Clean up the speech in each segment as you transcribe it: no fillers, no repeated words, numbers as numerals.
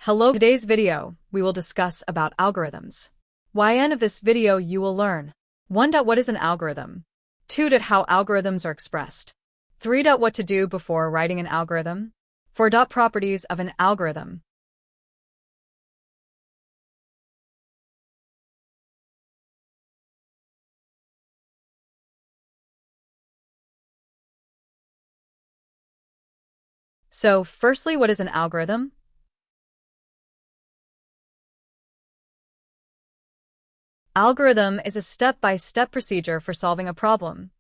Hello, today's video, we will discuss about algorithms. Yn of this video you will learn 1. What is an algorithm? 2. How algorithms are expressed. 3. What to do before writing an algorithm. 4. Properties of an algorithm. So, firstly, what is an algorithm? Algorithm is a step-by-step procedure for solving a problem.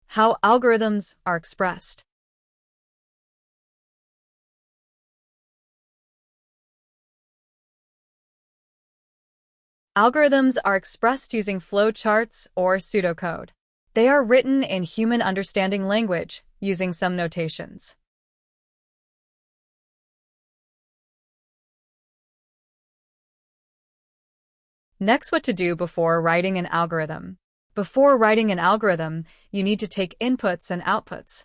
How algorithms are expressed. Algorithms are expressed using flowcharts or pseudocode. They are written in human understanding language, using some notations. Next, what to do before writing an algorithm. Before writing an algorithm, you need to take inputs and outputs.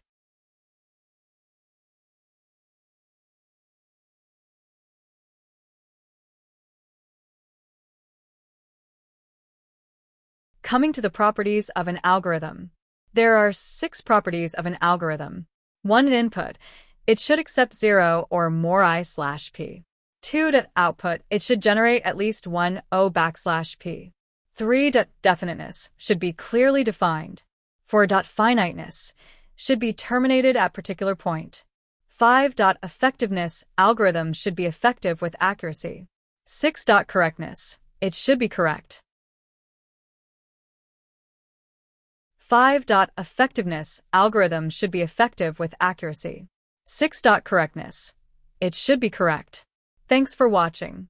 Coming to the properties of an algorithm. There are 6 properties of an algorithm. 1. Input. It should accept 0 or more I/P. 2. Output. It should generate at least one O/P. 3. Definiteness. Should be clearly defined. 4. Finiteness. Should be terminated at particular point. 5. Effectiveness. Algorithm should be effective with accuracy. 6. Correctness. It should be correct. 5. Effectiveness. Algorithm should be effective with accuracy. 6. Correctness. It should be correct. Thanks for watching.